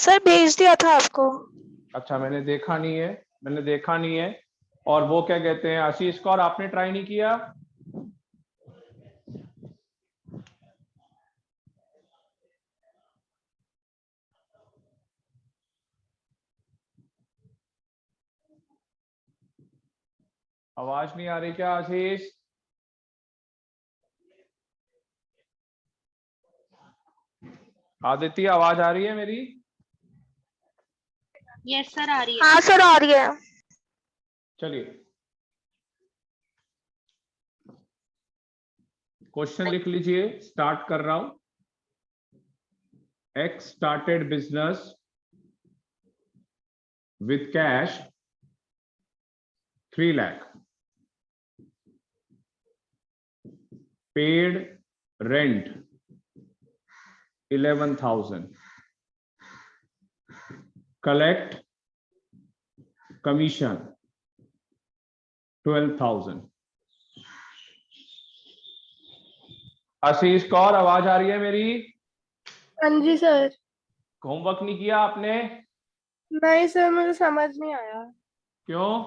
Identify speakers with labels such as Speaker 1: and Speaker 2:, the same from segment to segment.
Speaker 1: Sir भेज दिया था आपको।
Speaker 2: अच्छा, मैंने देखा नहीं है। और वो क्या कहते हैं, आशीष कौर, आपने ट्राई नहीं किया? आवाज नहीं आ रही क्या आशीष? आदित्य, आवाज आ रही है मेरी?
Speaker 3: यस सर, आ रही है।
Speaker 1: हाँ सर, आ रही है।
Speaker 2: चलिए, क्वेश्चन लिख लीजिए, स्टार्ट कर रहा हूं। X started business with cash 3 lakh, paid rent 11,000, collect commission 12,000। आशीष कौर, आवाज आ रही है मेरी?
Speaker 1: हाँ जी सर।
Speaker 2: होमवर्क नहीं किया आपने?
Speaker 1: नहीं सर, मुझे समझ नहीं आया।
Speaker 2: क्यों?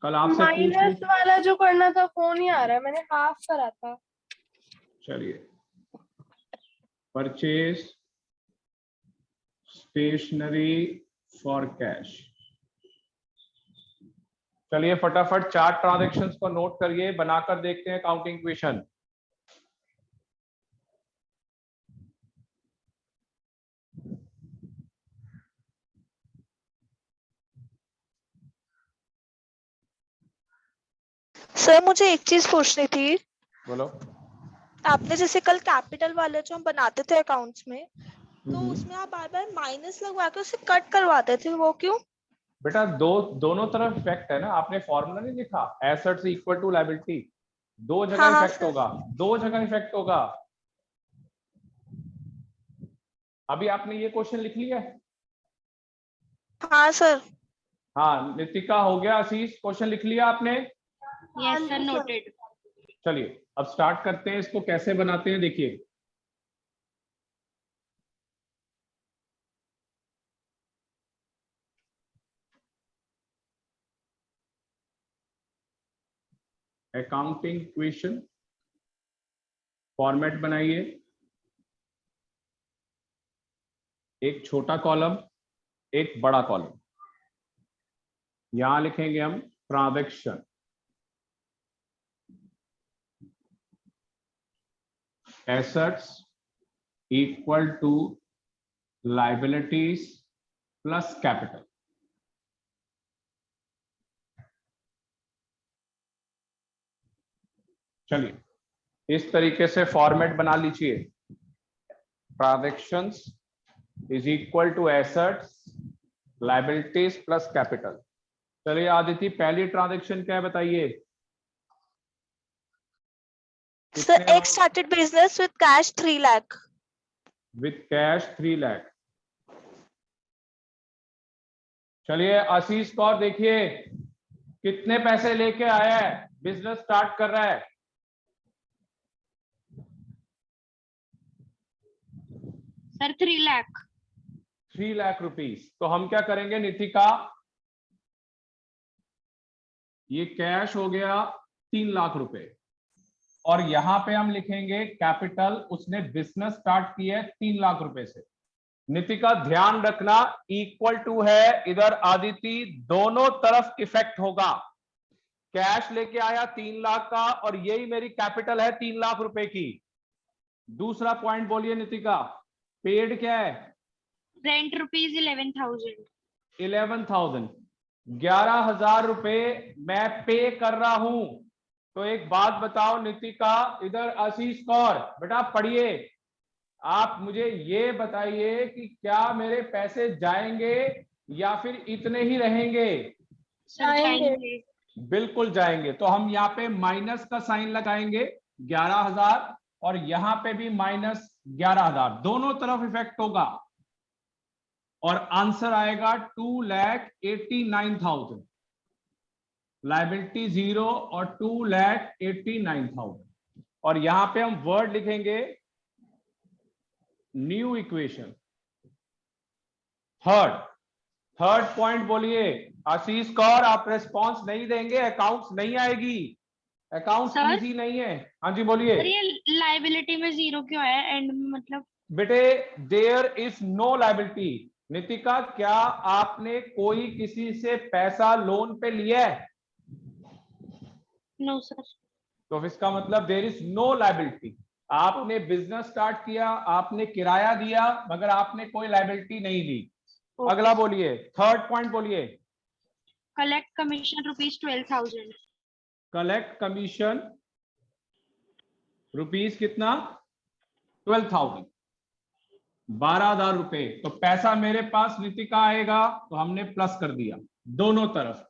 Speaker 2: कल आपसे पूछ
Speaker 1: माइनस वाला जो करना था वो नहीं आ रहा है, मैंने हाफ करा था।
Speaker 2: चलिए, परचेज स्टेशनरी फॉर कैश। चलिए फटाफट 4 ट्रांजैक्शंस को नोट करिए, बनाकर देखते हैं काउंटिंग इक्वेशन।
Speaker 1: सर मुझे एक चीज पूछनी थी।
Speaker 2: बोलो।
Speaker 1: आपने जैसे कल कैपिटल वाले जो हम बनाते थे अकाउंट्स में, तो उसमें आप बार बार माइनस लगवा के उसे कट करवाते थे, वो क्यों?
Speaker 2: बेटा दोनों तरफ इफेक्ट है ना। आपने फॉर्मूला नहीं लिखा, एसेट्स इक्वल टू लायबिलिटी। दो जगह
Speaker 1: हाँ
Speaker 2: इफेक्ट होगा, दो जगह इफेक्ट होगा। अभी आपने ये क्वेश्चन लिख लिया है?
Speaker 1: हाँ सर।
Speaker 2: हाँ नितिका, हो गया। आशीष, क्वेश्चन लिख लिया आपने?
Speaker 3: Yes sir, noted.
Speaker 2: चलिए अब स्टार्ट करते हैं, इसको कैसे बनाते हैं देखिए। अकाउंटिंग इक्वेशन फॉर्मेट बनाइए। एक छोटा कॉलम, एक बड़ा कॉलम। यहां लिखेंगे हम transaction, assets equal to liabilities plus capital. चलिए इस तरीके से फॉर्मेट बना लीजिए। Transactions is equal to assets liabilities plus capital. चलिए आदित्य, पहली ट्रांजैक्शन क्या है बताइए?
Speaker 1: Sir X started business with cash 3 lakh.
Speaker 2: With cash 3 lakh. चलिए आशीष कौर, देखिए कितने पैसे लेके आया है, बिजनेस स्टार्ट कर रहा है।
Speaker 3: सर 3 लाख।
Speaker 2: 3 लाख रुपीस। तो हम क्या करेंगे नितिका, ये कैश हो गया 3 लाख रुपए, और यहां पे हम लिखेंगे कैपिटल। उसने बिजनेस स्टार्ट किया है 3 लाख रुपए से। नितिका ध्यान रखना, इक्वल टू है इधर आदिति, दोनों तरफ इफेक्ट होगा। कैश लेके आया 3 लाख का, और यही मेरी कैपिटल है 3 लाख रुपए की। दूसरा पॉइंट बोलिए नितिका, पेड क्या है?
Speaker 3: Rent rupees 11,000।
Speaker 2: 11,000, 11,000 रुपए मैं पे कर रहा हूं। तो एक बात बताओ नितिका, इधर आशीष कौर, बेटा पढ़िए। आप मुझे ये बताइए कि क्या मेरे पैसे जाएंगे या फिर इतने ही रहेंगे?
Speaker 3: जाएंगे।
Speaker 2: बिल्कुल जाएंगे। तो हम यहाँ पे माइनस का साइन लगाएंगे 11,000, और यहां पे भी माइनस 11,000, दोनों तरफ इफेक्ट होगा, और आंसर आएगा 2,89,000। लायबिलिटी 0 और 2,89,000। और यहां पे हम वर्ड लिखेंगे न्यू इक्वेशन। थर्ड पॉइंट बोलिए आशीष कौर, आप रेस्पॉन्स नहीं देंगे अकाउंट्स नहीं आएगी, अकाउंट्स
Speaker 3: Sir?
Speaker 2: इजी नहीं है। हाँ जी बोलिए।
Speaker 3: सर ये लाइबिलिटी में 0 क्यों है एंड में, मतलब?
Speaker 2: बेटे there is no liability. Nitika, क्या आपने कोई किसी से पैसा लोन पे लिया है?
Speaker 3: No sir.
Speaker 2: तो इसका मतलब देयर इज नो लायबिलिटी। आपने बिजनेस स्टार्ट किया, आपने किराया दिया, मगर आपने कोई लायबिलिटी नहीं ली। अगला बोलिए, थर्ड पॉइंट बोलिए।
Speaker 3: Collect commission rupees 12,000।
Speaker 2: Collect commission rupees कितना? 12,000, 12,000 रुपए। तो पैसा मेरे पास नितिका आएगा, तो हमने प्लस कर दिया दोनों तरफ।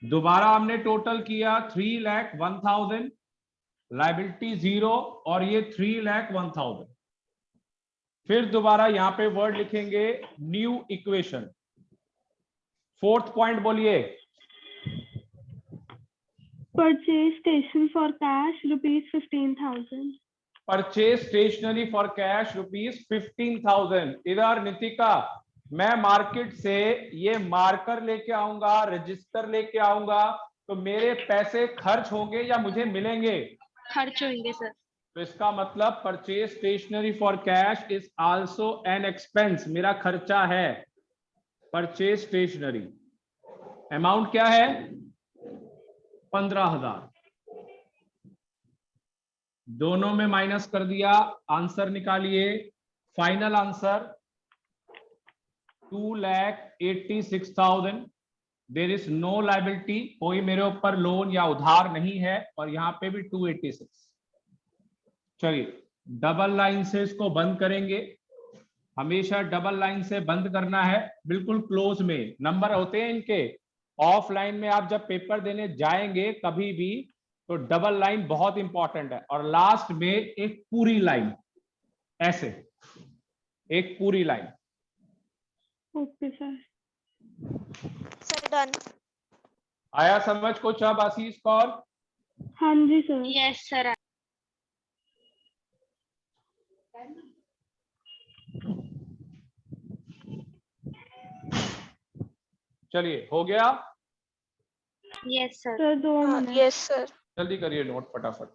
Speaker 2: दोबारा हमने टोटल किया 3,01,000, लाइबिलिटी 0 और ये 3,01,000। फिर दोबारा यहां पे वर्ड लिखेंगे न्यू इक्वेशन। फोर्थ पॉइंट बोलिए।
Speaker 4: Purchase station for cash rupees 15,000.
Speaker 2: Purchase stationery for cash rupees 15,000। इधर नितिका, मैं मार्केट से ये मार्कर लेके आऊंगा, रजिस्टर लेके आऊंगा, तो मेरे पैसे खर्च होंगे या मुझे मिलेंगे?
Speaker 3: खर्च होंगे सर।
Speaker 2: तो इसका मतलब purchase stationery for cash is also an expense, मेरा खर्चा है। परचेज स्टेशनरी अमाउंट क्या है? 15,000। दोनों में माइनस कर दिया, आंसर निकालिए। Final answer 2,86,000। There is no liability, कोई मेरे ऊपर लोन या उधार नहीं है, और यहां पे भी 286। चलिए डबल लाइन से इसको बंद करेंगे। हमेशा डबल लाइन से बंद करना है, बिल्कुल क्लोज में नंबर होते हैं इनके। ऑफलाइन में आप जब पेपर देने जाएंगे कभी भी, तो डबल लाइन बहुत इंपॉर्टेंट है। और लास्ट में एक पूरी लाइन, ऐसे एक पूरी line.
Speaker 4: Okay, sir.
Speaker 1: Sir done.
Speaker 2: आया समझ कुछ अब आशीष कौर?
Speaker 4: हाँ जी सर।
Speaker 3: Yes sir.
Speaker 2: चलिए हो गया।
Speaker 3: Yes sir.
Speaker 4: Sir 2 minute.
Speaker 1: Yes sir.
Speaker 2: जल्दी करिए नोट फटाफट।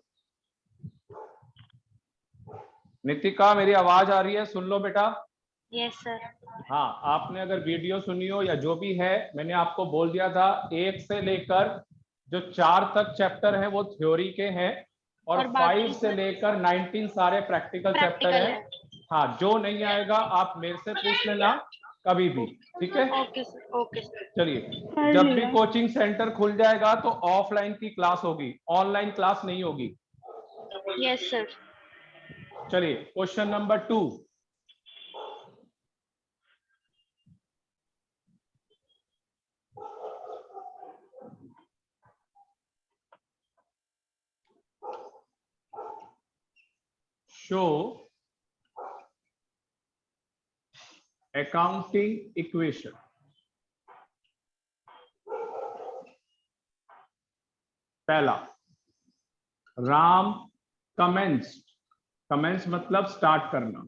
Speaker 2: नितिका, मेरी आवाज आ रही है? सुन लो बेटा।
Speaker 3: Yes sir.
Speaker 2: हाँ, आपने अगर वीडियो सुनी हो या जो भी है, मैंने आपको बोल दिया था 1 से लेकर जो 4 तक चैप्टर हैं वो थ्योरी के हैं, और 5 से लेकर 19 सारे प्रैक्टिकल चैप्टर हैं। हाँ, जो नहीं आएगा आप मेरे से पूछ लेना कभी भी, ठीक है?
Speaker 3: Okay sir. Okay sir.
Speaker 2: चलिए, जब भी कोचिंग सेंटर खुल जाएगा तो ऑफलाइन की क्लास होगी, ऑनलाइन क्लास नहीं होगी।
Speaker 3: Yes sir.
Speaker 2: चलिए question number 2। show accounting equation। पहला, राम कमेंस मतलब स्टार्ट करना,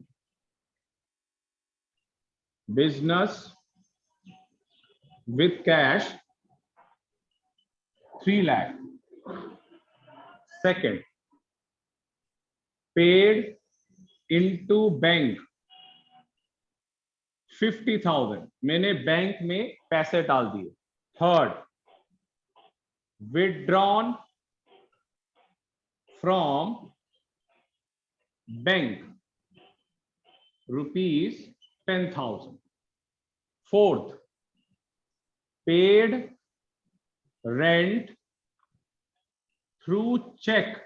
Speaker 2: business with cash 3 lakh. Second, paid into bank 50,000, मैंने बैंक में पैसे डाल दिए। Third, withdrawn from bank rupees 10,000। Fourth, paid rent through cheque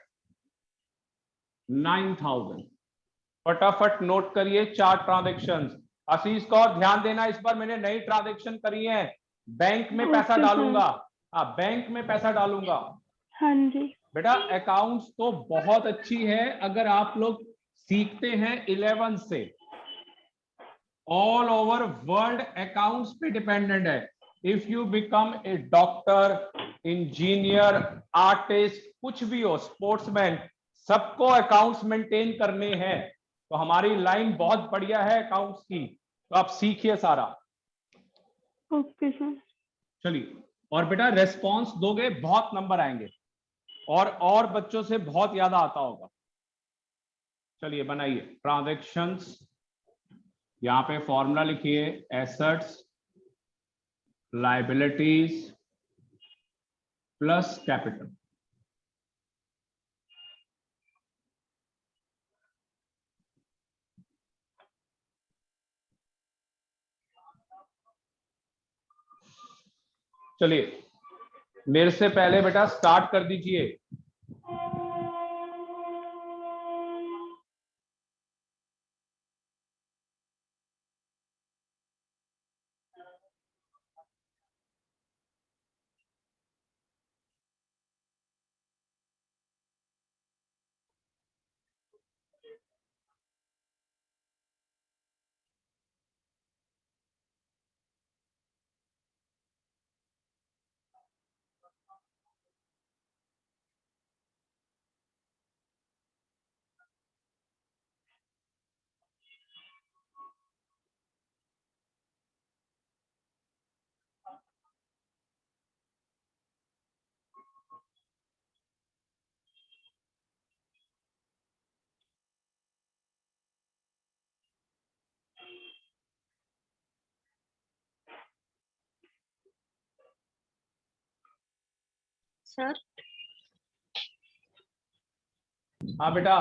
Speaker 2: 9,000। फटाफट नोट करिए 4 ट्रांजैक्शंस। आशीष कौर ध्यान देना, इस बार मैंने नई ट्रांजैक्शन करी है। बैंक में पैसा डालूंगा, हाँ बैंक में पैसा डालूंगा।
Speaker 4: हाँ जी
Speaker 2: बेटा अकाउंट्स तो बहुत अच्छी है अगर आप लोग सीखते हैं 11 से। ऑल ओवर वर्ल्ड अकाउंट्स पे डिपेंडेंट है। If you become a doctor, engineer, artist, कुछ भी हो, स्पोर्ट्समैन, सबको अकाउंट्स मेंटेन करने हैं। तो हमारी लाइन बहुत बढ़िया है अकाउंट्स की, तो आप सीखिए सारा।
Speaker 4: Okay sir.
Speaker 2: चलिए, और बेटा रेस्पॉन्स दोगे, बहुत नंबर आएंगे और बच्चों से बहुत ज्यादा आता होगा। चलिए बनाइए ट्रांजैक्शंस, यहां पे फॉर्मूला लिखिए, एसेट्स लायबिलिटीज प्लस कैपिटल। चलिए मेरे से पहले बेटा स्टार्ट कर दीजिए।
Speaker 3: सर
Speaker 2: हाँ बेटा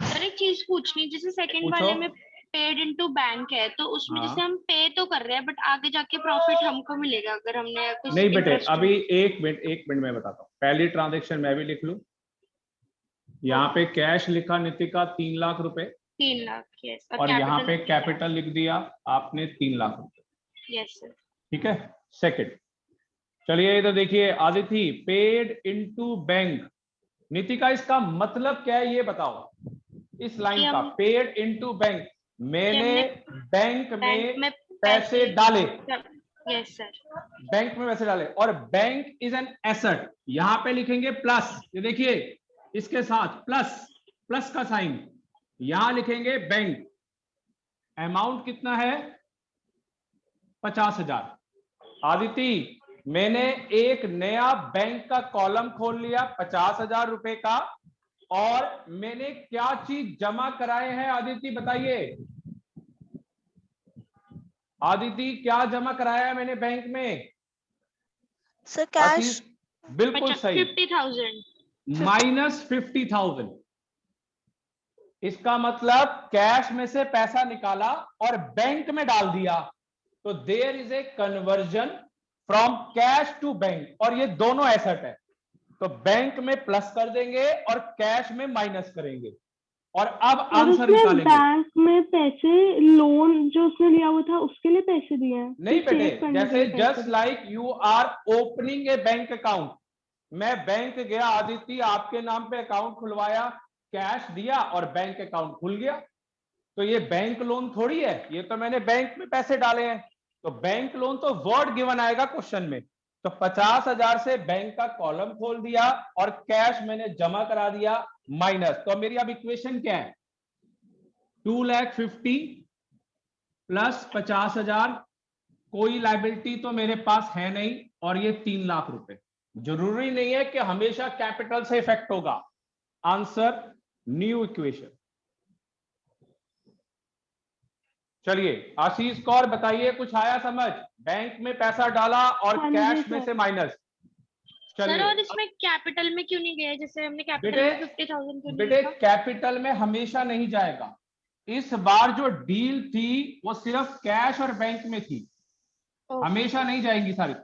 Speaker 3: सर एक चीज पूछनी, जैसे सेकंड
Speaker 2: पूछो।
Speaker 3: वाले में पेड इनटू बैंक है, तो उसमें
Speaker 2: हाँ।
Speaker 3: जैसे हम पे तो कर रहे हैं बट आगे जाके प्रॉफिट हमको मिलेगा अगर हमने कुछ
Speaker 2: नहीं बेटे,
Speaker 3: इंटरेस्ट।
Speaker 2: अभी एक मिनट में बताता हूँ। पहली ट्रांजैक्शन मैं भी लिख लूं। यहाँ पे कैश लिखा नितिका 3 लाख रुपए,
Speaker 3: 3 लाख, यस।
Speaker 2: और यहाँ पे कैपिटल लिख दिया आपने 3 लाख रुपए।
Speaker 3: Yes sir.
Speaker 2: ठीक है। सेकंड, चलिए इधर देखिए, Aditi paid into bank. Nitika इसका मतलब क्या है ये बताओ, इस लाइन का पेड इनटू बैंक। मैंने बैंक में पैसे डाले।
Speaker 3: Yes sir.
Speaker 2: बैंक में पैसे डाले, और बैंक इज एन एसेट। यहां पे लिखेंगे प्लस, ये देखिए इसके साथ प्लस का साइन, यहां लिखेंगे बैंक। अमाउंट कितना है? 50,000। आदिति मैंने एक नया बैंक का कॉलम खोल लिया 50,000 रुपए का, और मैंने क्या चीज जमा कराए हैं आदिति बताइए। आदिति क्या जमा कराया है मैंने बैंक में?
Speaker 1: Sir cash.
Speaker 2: बिल्कुल सही,
Speaker 3: 50,000
Speaker 2: माइनस 50,000। इसका मतलब कैश में से पैसा निकाला और बैंक में डाल दिया, तो there is a conversion from cash to bank, और ये दोनों एसेट है, तो बैंक में प्लस कर देंगे और कैश में माइनस करेंगे, और अब
Speaker 4: और
Speaker 2: आंसर
Speaker 4: उसने
Speaker 2: निकालेंगे।
Speaker 4: बैंक में पैसे, लोन जो उसने लिया हुआ था उसके लिए पैसे दिए हैं?
Speaker 2: नहीं
Speaker 4: कि
Speaker 2: बेटे,
Speaker 4: save करने के
Speaker 2: जैसे
Speaker 4: लिए पैसे
Speaker 2: जस्ट
Speaker 4: दिए?
Speaker 2: Like you are opening a bank account. मैं बैंक गया आदिति, आपके नाम पे अकाउंट खुलवाया, कैश दिया और बैंक अकाउंट खुल गया, तो ये बैंक लोन थोड़ी है, ये तो मैंने बैंक में पैसे डाले हैं। तो बैंक लोन तो वर्ड गिवन आएगा क्वेश्चन में, तो 50,000 से बैंक का कॉलम खोल दिया और कैश मैंने जमा करा दिया माइनस। तो मेरी अब इक्वेशन क्या है? 2,50,000 प्लस 50,000, कोई लाइबिलिटी तो मेरे पास है नहीं, और ये 3 लाख रुपए। जरूरी नहीं है कि हमेशा कैपिटल से इफेक्ट होगा। Answer new equation. चलिए आशीष कौर बताइए, कुछ आया समझ? बैंक में पैसा डाला और
Speaker 4: हाँ जी
Speaker 2: कैश में
Speaker 4: सर।
Speaker 2: से माइनस।
Speaker 3: सर,
Speaker 2: चलिए
Speaker 3: और इसमें कैपिटल में क्यों नहीं गया? जैसे हमने कैपिटल
Speaker 2: बेटे,
Speaker 3: में 50,000 क्यों नहीं
Speaker 2: बेटे
Speaker 3: लिखा?
Speaker 2: कैपिटल में हमेशा नहीं जाएगा। इस बार जो डील थी वो सिर्फ कैश और बैंक में थी, हमेशा नहीं जाएंगी सारी।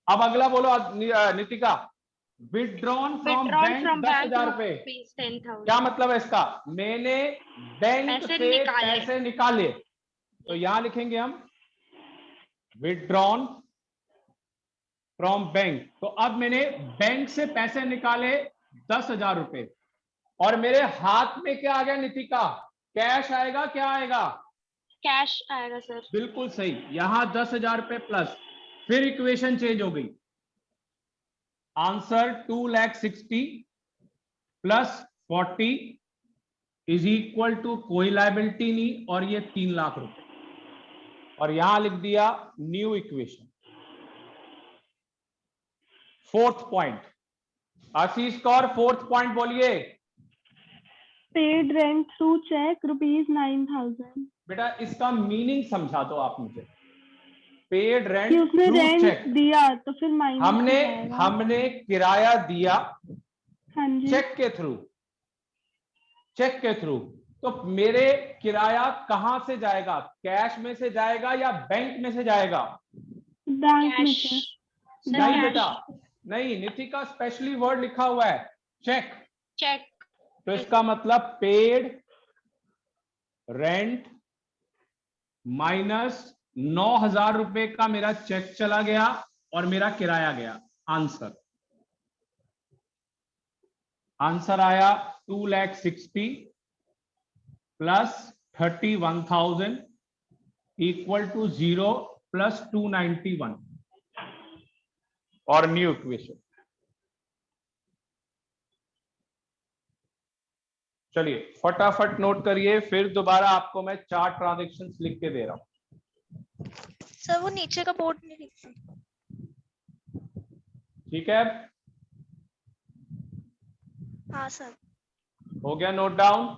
Speaker 2: अब अगला बोलो नितिका। विड्रॉन फ्रॉम बैंक 10,000 रुपए,
Speaker 3: 10,000।
Speaker 2: क्या मतलब है इसका? मैंने बैंक
Speaker 3: पैसे
Speaker 2: से
Speaker 3: निकाले।
Speaker 2: पैसे निकाले, तो यहां लिखेंगे हम विड्रॉन फ्रॉम बैंक। तो अब मैंने बैंक से पैसे निकाले 10,000 रुपए, और मेरे हाथ में क्या आ गया नितिका? कैश आएगा, क्या आएगा?
Speaker 3: कैश आएगा सर।
Speaker 2: बिल्कुल सही, यहां 10,000 रुपए प्लस, फिर इक्वेशन चेंज हो गई। Answer 2,60,000 plus 40 is equal to कोई लायबिलिटी नहीं, और ये 3 लाख रुपए। और यहां लिख दिया new equation. Fourth point, Ashish Kaur fourth point बोलिए।
Speaker 4: Paid rent through cheque ₹9,000।
Speaker 2: बेटा इसका मीनिंग समझा दो आप मुझे। पेड
Speaker 4: कि
Speaker 2: रेंट
Speaker 4: उसने
Speaker 2: थ्रू
Speaker 4: रेंट
Speaker 2: चेक,
Speaker 4: दिया तो फिर माइनस
Speaker 2: हमने
Speaker 4: में जाएगा।
Speaker 2: हमने किराया दिया
Speaker 4: हाँ जी।
Speaker 2: चेक के थ्रू, चेक के थ्रू। तो मेरे किराया कहां से जाएगा, कैश में से जाएगा या बैंक में से जाएगा?
Speaker 4: बैंक में
Speaker 3: कैश
Speaker 4: से।
Speaker 3: सर,
Speaker 2: नहीं
Speaker 4: बैंक।
Speaker 2: बेटा नहीं, नितिका स्पेशली वर्ड लिखा हुआ है चेक।
Speaker 3: चेक।
Speaker 2: तो इसका मतलब पेड रेंट माइनस 9,000 रुपए का मेरा चेक चला गया और मेरा किराया गया। आंसर आंसर आया 2,60,000 प्लस 31,000 इक्वल टू 0 प्लस 291 और न्यू इक्वेशन। चलिए फटाफट नोट करिए, फिर दोबारा आपको मैं 4 ट्रांजैक्शंस लिख के दे रहा हूं।
Speaker 1: सर वो नीचे का बोर्ड नहीं लिखा।
Speaker 2: ठीक है,
Speaker 1: हाँ सर।
Speaker 2: हो गया note down?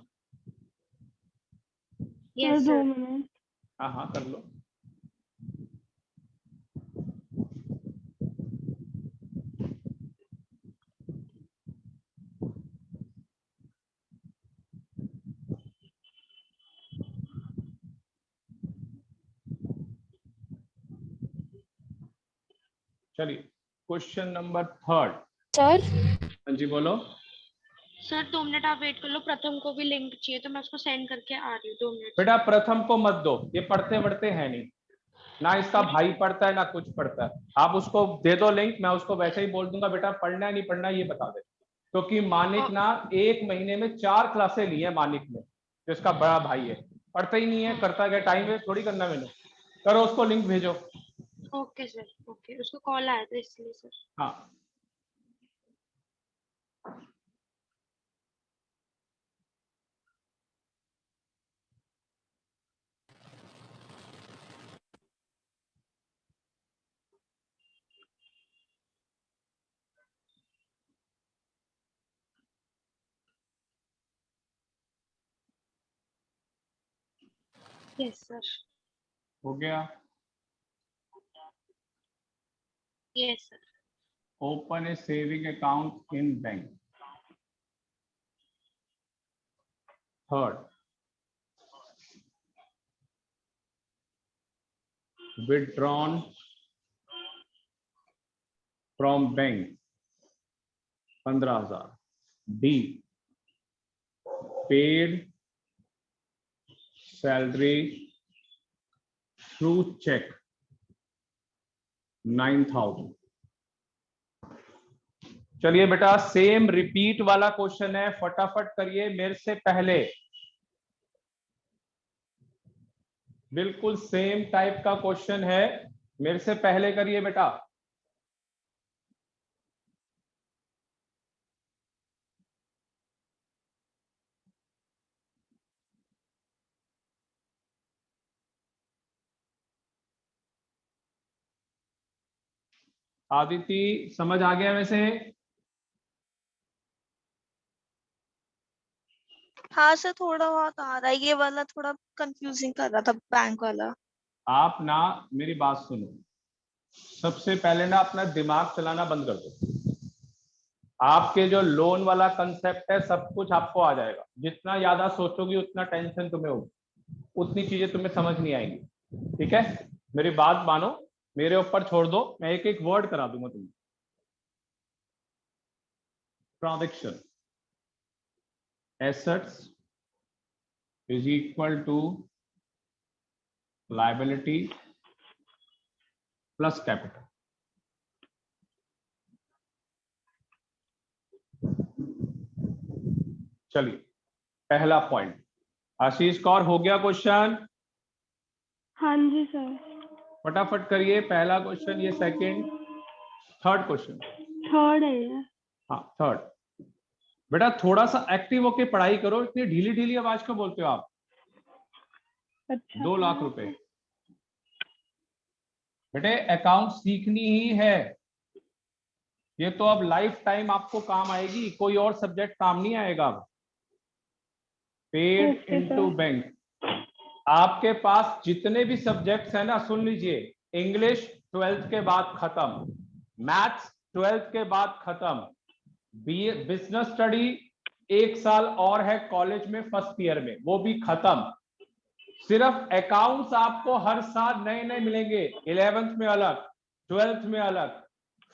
Speaker 3: Yes
Speaker 4: 2
Speaker 3: sir.
Speaker 4: Minute.
Speaker 2: हाँ कर लो। चलिए क्वेश्चन नंबर 3
Speaker 5: सर।
Speaker 2: हाँ जी बोलो।
Speaker 3: सर 2 मिनट आप वेट कर लो, प्रथम को भी लिंक चाहिए तो मैं उसको सेंड करके आ रही हूँ। 2 मिनट।
Speaker 2: बेटा प्रथम को मत दो, ये पढ़ते पढ़ते है नहीं, ना इसका भाई पढ़ता है ना कुछ पढ़ता है। आप उसको दे दो लिंक, मैं उसको वैसे ही बोल दूंगा बेटा पढ़ना है नहीं पढ़ना है ये बता दे। क्योंकि मानिक ना 1 महीने में 4 क्लासें ली है मानिक ने, जो इसका बड़ा भाई है, पढ़ता ही नहीं है, करता गया, टाइम वेस्ट थोड़ी करना मैंने। करो उसको लिंक भेजो।
Speaker 3: Okay sir, okay. उसको कॉल आया था इसलिए सर।
Speaker 2: हाँ
Speaker 3: यस सर।
Speaker 2: हो गया।
Speaker 3: Yes sir.
Speaker 2: Open A saving account in bank. Third, withdrawn from bank 15,000। D, paid salary through check 9,000। चलिए बेटा सेम रिपीट वाला क्वेश्चन है, फटाफट करिए मेरे से पहले। बिल्कुल सेम टाइप का क्वेश्चन है, मेरे से पहले करिए बेटा। आदिति समझ आ गया वैसे?
Speaker 1: हाँ सर थोड़ा बहुत आ रहा है, ये वाला थोड़ा कंफ्यूजिंग कर रहा था बैंक वाला।
Speaker 2: आप ना मेरी बात सुनो, सबसे पहले ना अपना दिमाग चलाना बंद कर दो। आपके जो लोन वाला कंसेप्ट है सब कुछ आपको आ जाएगा, जितना ज्यादा सोचोगी उतना टेंशन तुम्हें होगी, उतनी चीजें तुम्हें समझ नहीं आएंगी। ठीक है, मेरी बात मानो, मेरे ऊपर छोड़ दो, मैं एक एक वर्ड करा दूंगा तुम्हें। Transaction assets is equal to liability plus capital. चलिए पहला पॉइंट, आशीष कौर हो गया क्वेश्चन?
Speaker 4: हाँ जी सर।
Speaker 2: फटाफट करिए, पहला क्वेश्चन, ये सेकंड, थर्ड क्वेश्चन।
Speaker 4: थर्ड है ये।
Speaker 2: हाँ थर्ड। बेटा थोड़ा सा एक्टिव होके पढ़ाई करो, इतनी ढीली ढीली आवाज क्यों बोलते हो आप?
Speaker 4: अच्छा
Speaker 2: 2 लाख रुपए बेटे अकाउंट सीखनी ही है, ये तो अब लाइफ टाइम आपको काम आएगी, कोई और सब्जेक्ट काम नहीं आएगा अब। Paid
Speaker 4: okay
Speaker 2: into
Speaker 4: sir.
Speaker 2: Bank, आपके पास जितने भी सब्जेक्ट्स है ना, सुन लीजिए, इंग्लिश 12th के बाद खत्म, मैथ्स 12th के बाद खत्म, बीए बिजनेस स्टडी 1 साल और है कॉलेज में फर्स्ट ईयर में, वो भी खत्म। सिर्फ अकाउंट्स आपको हर साल नए नए मिलेंगे, 11th में अलग, 12th में अलग,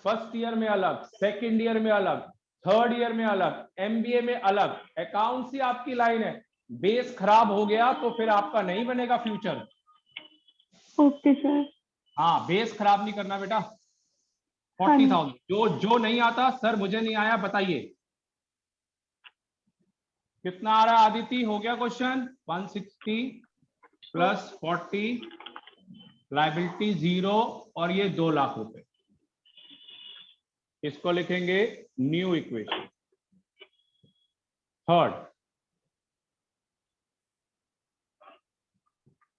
Speaker 2: फर्स्ट ईयर में अलग, सेकेंड ईयर में अलग, थर्ड ईयर में अलग, एमबीए में अलग। अकाउंट्स ही आपकी लाइन है। बेस खराब हो गया तो फिर आपका नहीं बनेगा फ्यूचर।
Speaker 4: Okay sir.
Speaker 2: हाँ, बेस खराब नहीं करना बेटा।
Speaker 4: हाँ
Speaker 2: 40,000 जो नहीं आता सर मुझे नहीं आया बताइए, कितना आ रहा है आदिति? हो गया क्वेश्चन। 160 प्लस 40, लाइबिलिटी 0 और ये 2 लाख रुपए। इसको लिखेंगे new equation. Third,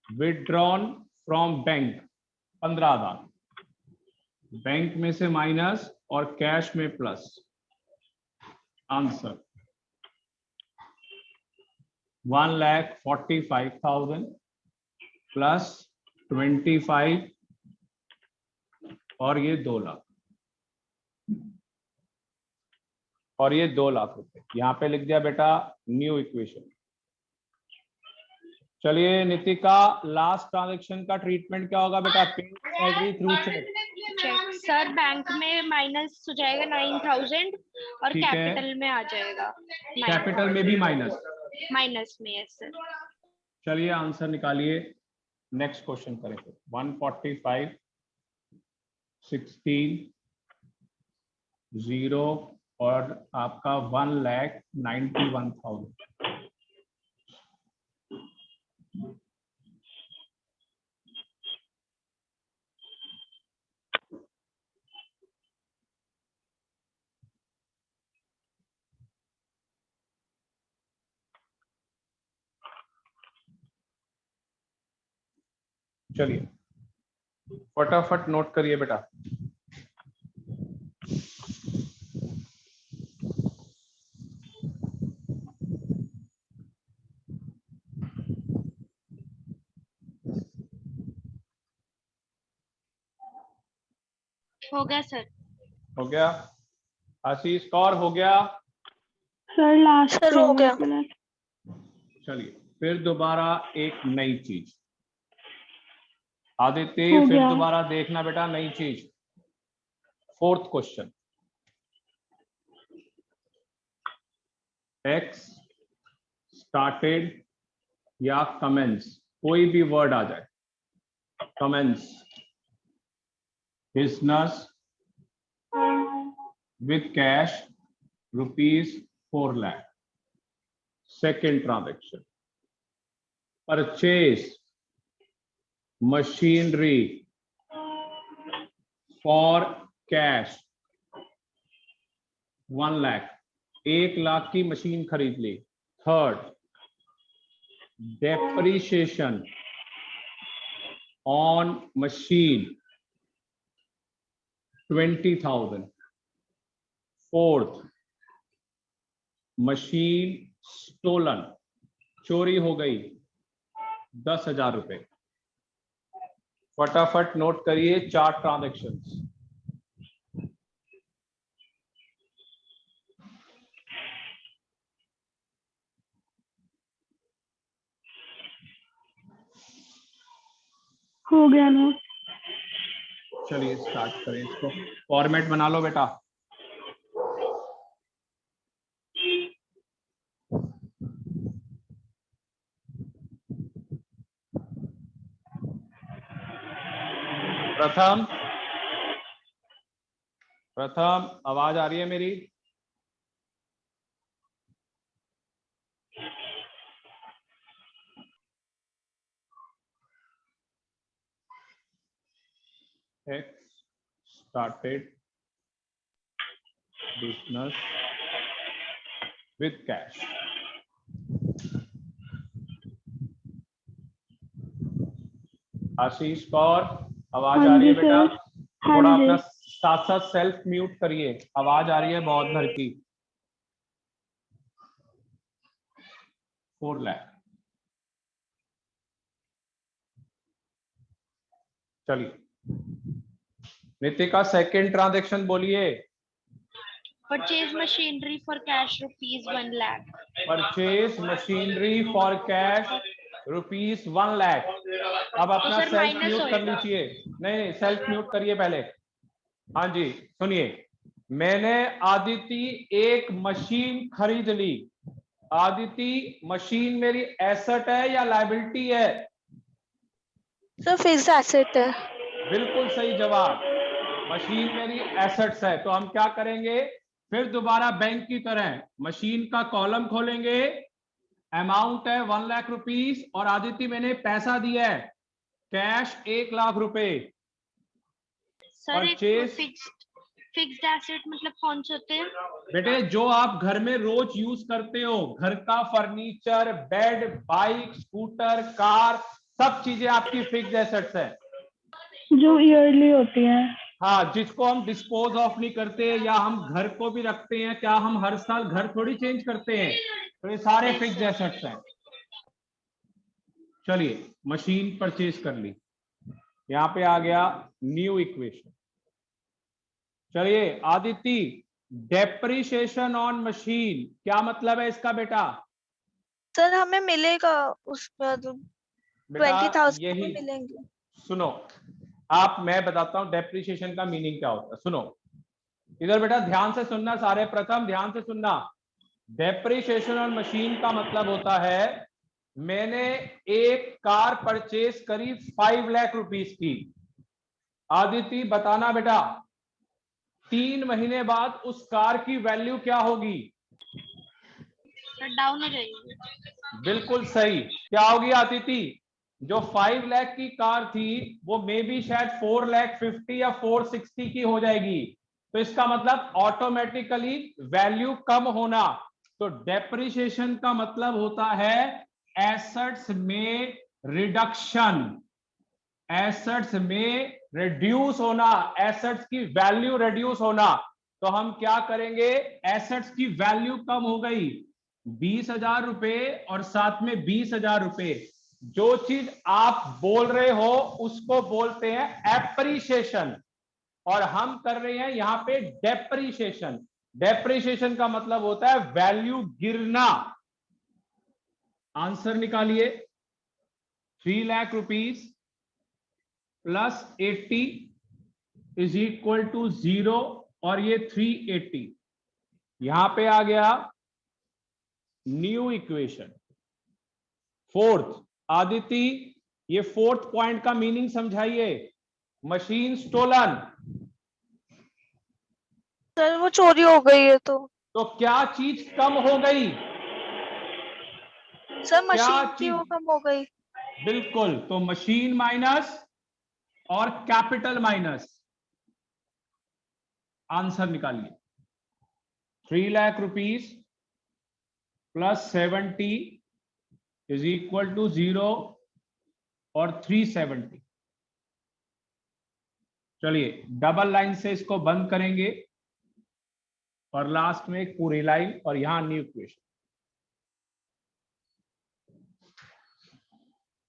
Speaker 2: withdrawn from bank 15,000, bank में से माइनस और कैश में प्लस। आंसर 1,45,000 प्लस 25 और ये 2 लाख, और ये 2 लाख रुपए यहां पे लिख दिया बेटा न्यू इक्वेशन। चलिए नितिका, लास्ट ट्रांजैक्शन का ट्रीटमेंट क्या होगा बेटा? Paid salary through cheque.
Speaker 3: Cheque sir, bank में माइनस हो जाएगा 9,000 और
Speaker 2: ठीक है।
Speaker 3: कैपिटल में आ जाएगा
Speaker 2: कैपिटल में भी माइनस?
Speaker 3: माइनस में है सर।
Speaker 2: चलिए आंसर निकालिए, नेक्स्ट क्वेश्चन करें। 145, 16, 0 और आपका 1,91,000। चलिए फटाफट नोट करिए बेटा।
Speaker 3: हो गया सर।
Speaker 2: हो गया? आशीष कौर हो गया?
Speaker 4: सर लास्ट
Speaker 1: सर हो गया।
Speaker 4: मिनट।
Speaker 2: चलिए फिर दोबारा एक नई चीज, आदित्य
Speaker 4: हो
Speaker 2: फिर
Speaker 4: गया।
Speaker 2: दोबारा देखना बेटा नई चीज। फोर्थ क्वेश्चन, एक्स स्टार्टेड या कमेंस, कोई भी वर्ड आ जाए, commences business with cash ₹4 lakh. Second transaction, purchase machinery for cash 1 lakh, 1 lakh की मशीन खरीद ली। Third, depreciation on machine 20,000। Fourth, machine stolen, चोरी हो गई 10,000 रुपए। फटाफट नोट करिए 4 ट्रांजैक्शंस।
Speaker 4: हो गया ना?
Speaker 2: चलिए स्टार्ट करें इसको, फॉर्मेट बना लो बेटा। प्रथम आवाज आ रही है मेरी? X started business with cash. आशीष कौर आवाज
Speaker 4: हाँ
Speaker 2: आ रही है
Speaker 4: जी
Speaker 2: बेटा?
Speaker 4: सर। हाँ
Speaker 2: थोड़ा
Speaker 4: जी।
Speaker 2: अपना साथ साथ सेल्फ म्यूट करिए, आवाज आ रही है बहुत घर की। 4 लाख। चलिए नितिका, सेकंड ट्रांजेक्शन बोलिए।
Speaker 3: Purchase machinery for cash ₹1 lakh।
Speaker 2: Purchase machinery for cash ₹1 lakh. अब
Speaker 3: तो
Speaker 2: अपना
Speaker 3: सर
Speaker 2: सेल्फ
Speaker 3: माइनस
Speaker 2: म्यूट कर
Speaker 3: होएगा।
Speaker 2: लीजिए। नहीं, सेल्फ म्यूट करिए पहले। हाँ जी सुनिए, मैंने आदिति एक मशीन खरीद ली। आदिति, मशीन मेरी एसेट है या लायबिलिटी है?
Speaker 1: सर फिक्स्ड एसेट है।
Speaker 2: बिल्कुल सही जवाब। मशीन मेरी एसेट्स है, तो हम क्या करेंगे, फिर दोबारा बैंक की तरह मशीन का कॉलम खोलेंगे। अमाउंट है 1 लाख रुपीस, और आदिति मैंने पैसा दिया है कैश 1 लाख रुपए।
Speaker 3: सर एक
Speaker 2: परचेज,
Speaker 3: फिक्स्ड एसेट मतलब कौन से होते हैं?
Speaker 2: बेटे जो आप घर में रोज यूज करते हो, घर का furniture, bed, bike, scooter, car, सब चीजें आपकी फिक्स्ड एसेट्स है।
Speaker 4: जो ईयरली होती है।
Speaker 2: हाँ, जिसको हम डिस्पोज ऑफ नहीं करते, या हम घर को भी रखते हैं, क्या हम हर साल घर थोड़ी चेंज करते हैं? तो ये सारे
Speaker 3: Yes,
Speaker 2: फिक्स्ड
Speaker 3: sir.
Speaker 2: एसेट्स हैं। चलिए मशीन परचेज कर ली, यहां पे आ गया न्यू इक्वेशन। चलिए आदिति, डेप्रिसिएशन ऑन मशीन क्या मतलब है इसका बेटा?
Speaker 1: सर हमें मिलेगा उसमें
Speaker 2: बेटा
Speaker 1: 20,000
Speaker 2: यही,
Speaker 1: हमें मिलेंगे।
Speaker 2: सुनो आप, मैं बताता हूं डेप्रिसिएशन का मीनिंग क्या होता है। सुनो इधर बेटा, ध्यान से सुनना सारे, प्रथम ध्यान से सुनना। डेप्रिसिएशन ऑन मशीन का मतलब होता है, मैंने एक कार परचेज करी 5 लाख रुपीस की। आदिति बताना बेटा, 3 महीने बाद उस कार की वैल्यू क्या होगी?
Speaker 3: सर डाउन हो जाएगी।
Speaker 2: बिल्कुल सही। क्या होगी आदिति? जो 5 लाख की कार थी वो मे बी शायद 4,50,000 या 460 की हो जाएगी। तो इसका मतलब ऑटोमेटिकली वैल्यू कम होना। तो डेप्रिसिएशन का मतलब होता है एसेट्स में रिडक्शन, एसेट्स में रिड्यूस होना, एसेट्स की वैल्यू रिड्यूस होना। तो हम क्या करेंगे, एसेट्स की वैल्यू कम हो गई 20,000 रुपए और साथ में 20,000 रुपए, जो चीज आप बोल रहे हो उसको बोलते हैं एप्रिसिएशन, और हम कर रहे हैं यहां पे डेप्रिसिएशन। डेप्रिसिएशन का मतलब होता है वैल्यू गिरना। आंसर निकालिए, 3 lakh rupees plus 80 is equal to 0, और ये 380 यहां पे आ गया न्यू इक्वेशन। फोर्थ, आदिति ये फोर्थ पॉइंट का मीनिंग समझाइए। मशीन स्टोलन,
Speaker 1: सर वो चोरी हो गई है
Speaker 2: तो क्या चीज कम हो गई?
Speaker 1: सर
Speaker 2: क्या
Speaker 1: मशीन की
Speaker 2: चीज?
Speaker 1: वो कम हो गई।
Speaker 2: बिल्कुल, तो मशीन माइनस और कैपिटल माइनस, आंसर निकालिए। 3 lakh rupees plus 70 is equal to 0 और 370। चलिए डबल लाइन से इसको बंद करेंगे और लास्ट में एक पूरी लाइन, और यहां न्यू इक्वेशन।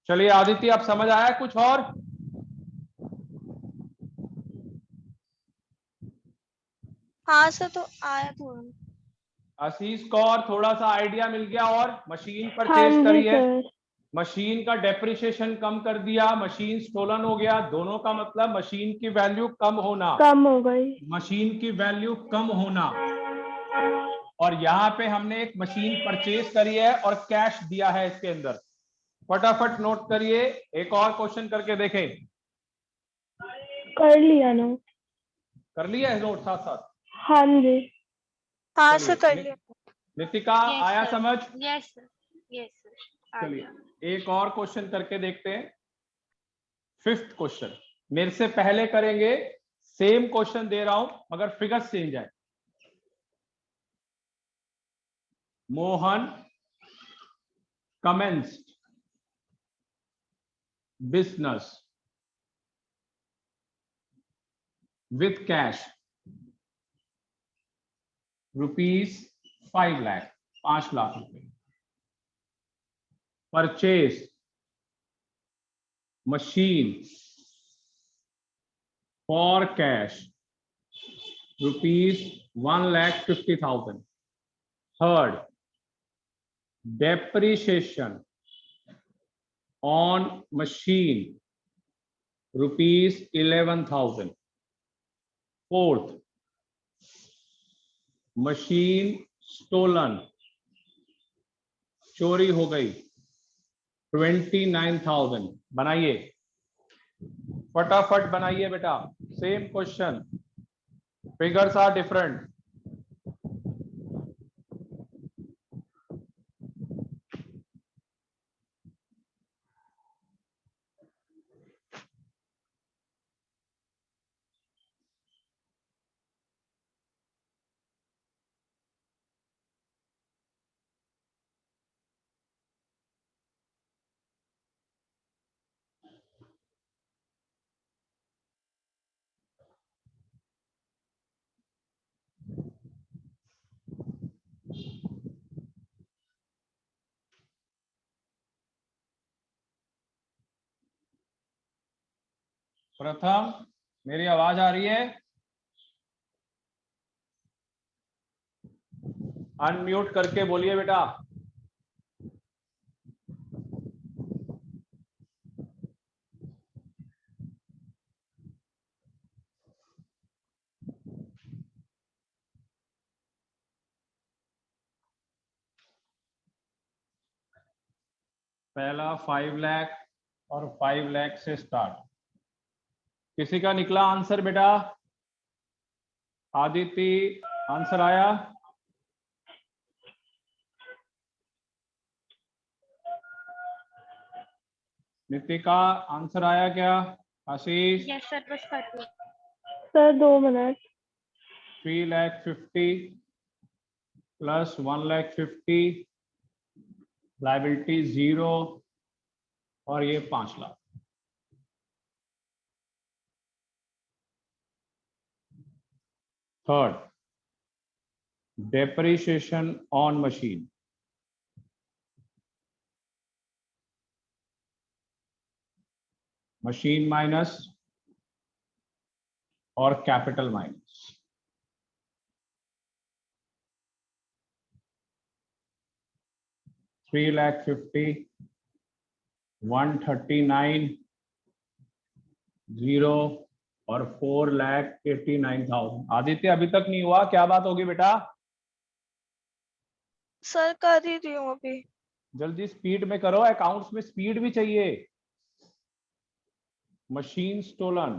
Speaker 2: चलिए आदित्य, अब समझ आया कुछ और?
Speaker 1: हाँ सर तो आया थोड़ा।
Speaker 2: आशीष को और थोड़ा सा आइडिया मिल गया, और मशीन
Speaker 4: हाँ
Speaker 2: परचेज
Speaker 4: जी
Speaker 2: करी है,
Speaker 4: सर।
Speaker 2: मशीन का डेप्रिसिएशन कम कर दिया, मशीन स्टोलन हो गया, दोनों का मतलब मशीन की वैल्यू कम होना,
Speaker 4: कम हो गई।
Speaker 2: मशीन की वैल्यू कम होना। और यहां पे हमने एक मशीन परचेज करी है और कैश दिया है इसके अंदर। फटाफट नोट करिए, एक और क्वेश्चन करके देखें।
Speaker 4: कर लिया ना।
Speaker 2: कर लिया है नोट साथ साथ?
Speaker 4: हाँ जी।
Speaker 1: हाँ सर कर
Speaker 2: चलिए
Speaker 1: लिया।
Speaker 2: नितिका, आया समझ?
Speaker 3: यस सर, यस सर आ गया।
Speaker 2: चलिए एक और क्वेश्चन करके देखते हैं। 5th क्वेश्चन मेरे से पहले करेंगे, सेम क्वेश्चन दे रहा हूं मगर फिगर्स चेंज है। Mohan commenced business with cash ₹5 lakh, 5 lakh रुपए। Purchase machine for cash ₹1,50,000। Third, depreciation on machine ₹11,000। Fourth, machine stolen, चोरी हो गई, 29,000। बनाइए, फटाफट बनाइए बेटा, same question, figures are different. प्रथम, मेरी आवाज आ रही है? अनम्यूट करके बोलिए बेटा। पहला 5 लाख और 5 लाख से स्टार्ट। किसी का निकला आंसर बेटा? आदिति, आंसर आया? नितिका, आंसर आया क्या? आशीष?
Speaker 3: यस सर, बस कर दो।
Speaker 4: Sir 2 minute.
Speaker 2: 3,50,000 प्लस 1,50,000, लाइबिलिटी 0 और ये 5 lakh. Third, depreciation on machine, machine minus और कैपिटल माइनस। $3,50,000, 139, 0 और 4,89,000। आदित्य, अभी तक नहीं हुआ, क्या बात होगी बेटा?
Speaker 1: सर कर ही रही हूँ अभी।
Speaker 2: जल्दी स्पीड में करो, अकाउंट्स में स्पीड भी चाहिए। मशीन स्टोलन,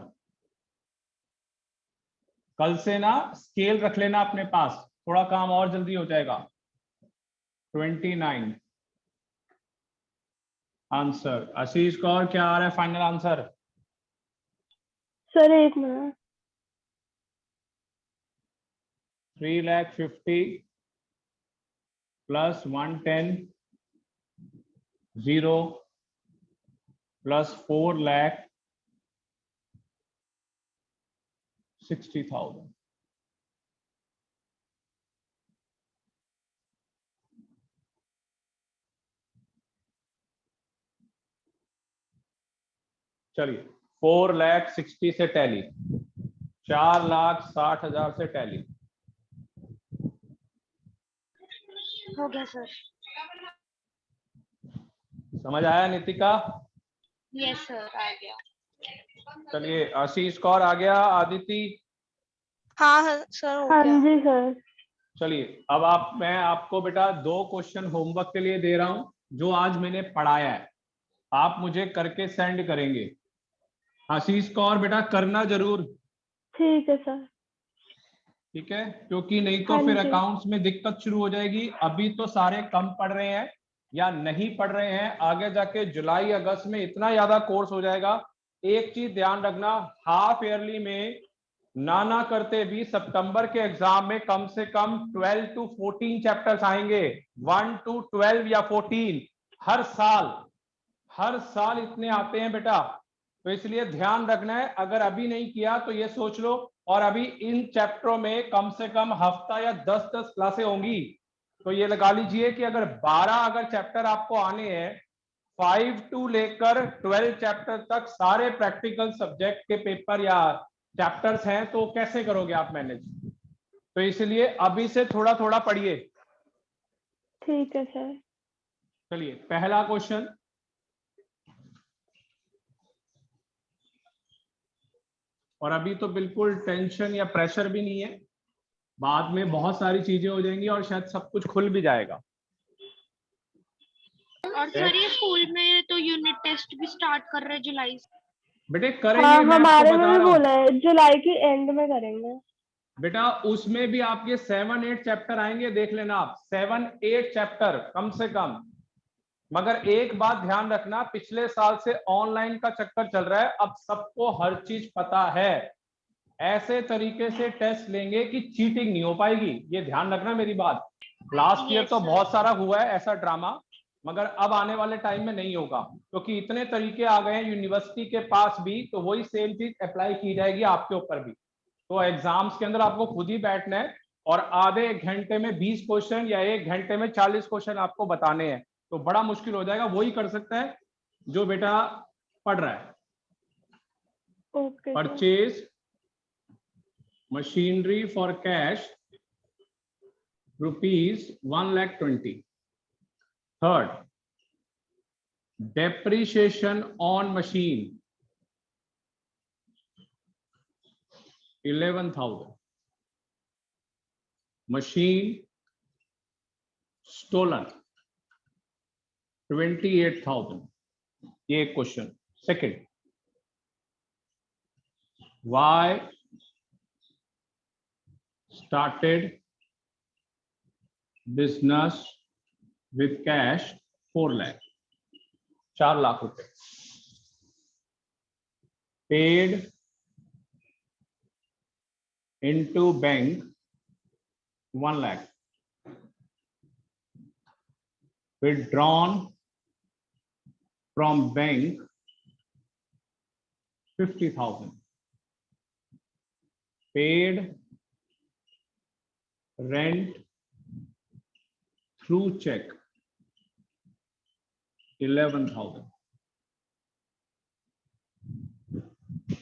Speaker 2: कल से ना स्केल रख लेना अपने पास, थोड़ा काम और जल्दी हो जाएगा। 29 आंसर। आशीष कौर, क्या आ रहा है final answer?
Speaker 4: Sir 1 minute.
Speaker 2: 3,50,000 plus 110, 0 plus 4,60,000। चलिए, 4,60,000 से टैली, 4,60,000 से टैली।
Speaker 3: हो गया सर।
Speaker 2: समझ आया नितिका?
Speaker 3: यस सर, आ गया।
Speaker 2: चलिए, आशीष कौर आ गया। आदिति?
Speaker 1: हाँ हाँ सर, हो
Speaker 4: हाँ
Speaker 1: गया।
Speaker 4: जी सर।
Speaker 2: चलिए, अब मैं आपको बेटा 2 क्वेश्चन होमवर्क के लिए दे रहा हूं, जो आज मैंने पढ़ाया है, आप मुझे करके सेंड करेंगे। आशीष कौर बेटा, करना जरूर।
Speaker 4: ठीक है सर।
Speaker 2: ठीक है, क्योंकि नहीं तो
Speaker 4: हाँ
Speaker 2: फिर
Speaker 4: जी।
Speaker 2: अकाउंट्स में दिक्कत शुरू हो जाएगी। अभी तो सारे कम पढ़ रहे हैं या नहीं पढ़ रहे हैं, आगे जाके जुलाई अगस्त में इतना ज्यादा कोर्स हो जाएगा। एक चीज ध्यान रखना, हाफ ईयरली में ना करते भी सितंबर के एग्जाम में कम से कम 12 to 14 चैप्टर्स आएंगे, 1 to 12 या 14 हर साल इतने आते हैं बेटा। तो इसलिए ध्यान रखना है, अगर अभी नहीं किया तो ये सोच लो और अभी इन चैप्टरों में कम से कम हफ्ता या 10-10 क्लासें होंगी। तो ये लगा लीजिए कि अगर 12 अगर चैप्टर आपको आने हैं, 5 टू लेकर 12 चैप्टर तक सारे प्रैक्टिकल सब्जेक्ट के पेपर या चैप्टर्स हैं, तो कैसे करोगे आप मैनेज? तो इसलिए अभी से थोड़ा थोड़ा पढ़िए।
Speaker 4: ठीक है सर।
Speaker 2: चलिए पहला क्वेश्चन, और अभी तो बिल्कुल टेंशन या प्रेशर भी नहीं है, बाद में बहुत सारी चीजें हो जाएंगी और शायद सब कुछ खुल भी जाएगा।
Speaker 3: और सर ये स्कूल में तो यूनिट टेस्ट भी स्टार्ट कर रहे हैं जुलाई से।
Speaker 2: बेटे करेंगे,
Speaker 4: हाँ,
Speaker 2: मैं आपको
Speaker 4: हमारे में
Speaker 2: बता
Speaker 4: भी
Speaker 2: रहा हूँ
Speaker 4: बोला है जुलाई की एंड में करेंगे।
Speaker 2: बेटा, उसमें भी आपके 7-8 चैप्टर आएंगे, देख लेना आप 7-8 चैप्टर कम से कम। मगर एक बात ध्यान रखना, पिछले साल से ऑनलाइन का चक्कर चल रहा है, अब सबको हर चीज पता है। ऐसे तरीके से टेस्ट लेंगे कि चीटिंग नहीं हो पाएगी, ये ध्यान रखना मेरी बात। लास्ट ईयर
Speaker 3: Yes,
Speaker 2: तो
Speaker 3: sir.
Speaker 2: बहुत सारा हुआ है ऐसा ड्रामा, मगर अब आने वाले टाइम में नहीं होगा, क्योंकि इतने तरीके आ गए हैं यूनिवर्सिटी के पास भी, तो वही सेम चीज अप्लाई की जाएगी आपके ऊपर भी। तो एग्जाम्स के अंदर आपको खुद ही बैठना है और आधे एक घंटे में 20 क्वेश्चन या एक घंटे में 40 क्वेश्चन आपको बताने हैं, तो बड़ा मुश्किल हो जाएगा। वही कर सकता है जो बेटा पढ़ रहा है।
Speaker 4: Okay sir.
Speaker 2: Purchase machinery for cash ₹1,20,000। Third, depreciation on machine 11,000। Machine stolen 28,000। ये एक question. Second, why started business with cash 4 lakh, 4 lakh रुपए। paid into bank 1 lakh, withdrawn from bank 50,000, paid rent through check 11,000।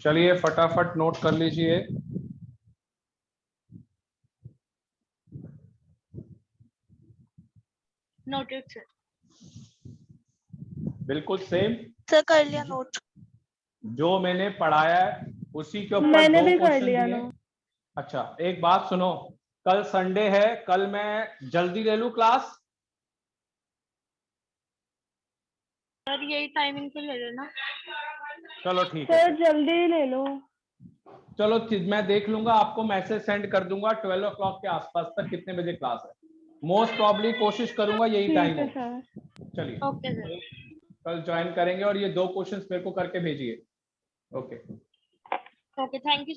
Speaker 2: चलिए फटाफट note कर लीजिए।
Speaker 3: Noted sir.
Speaker 2: बिल्कुल same
Speaker 1: sir कर लिया नोट।
Speaker 2: जो मैंने पढ़ाया है उसी के ऊपर
Speaker 4: मैंने
Speaker 2: 2
Speaker 4: भी कर
Speaker 2: क्वेश्चन
Speaker 4: लिया
Speaker 2: दिए।
Speaker 4: ना।
Speaker 2: अच्छा एक बात सुनो, कल संडे है, कल मैं जल्दी ले लूं क्लास?
Speaker 3: सर यही टाइमिंग पे ले लेना।
Speaker 2: चलो ठीक है
Speaker 4: सर जल्दी ले लो।
Speaker 2: चलो मैं देख लूंगा, आपको मैसेज सेंड कर दूंगा 12 o'clock के आसपास तक कितने बजे क्लास है। मोस्ट प्रॉब्ली कोशिश करूंगा यही
Speaker 4: ठीक
Speaker 2: टाइम
Speaker 4: है
Speaker 2: हो।
Speaker 4: सर।
Speaker 2: चलिए
Speaker 3: ओके सर।
Speaker 2: कल ज्वाइन करेंगे और ये 2 क्वेश्चंस मेरे को करके भेजिए। Okay
Speaker 3: okay, thank you.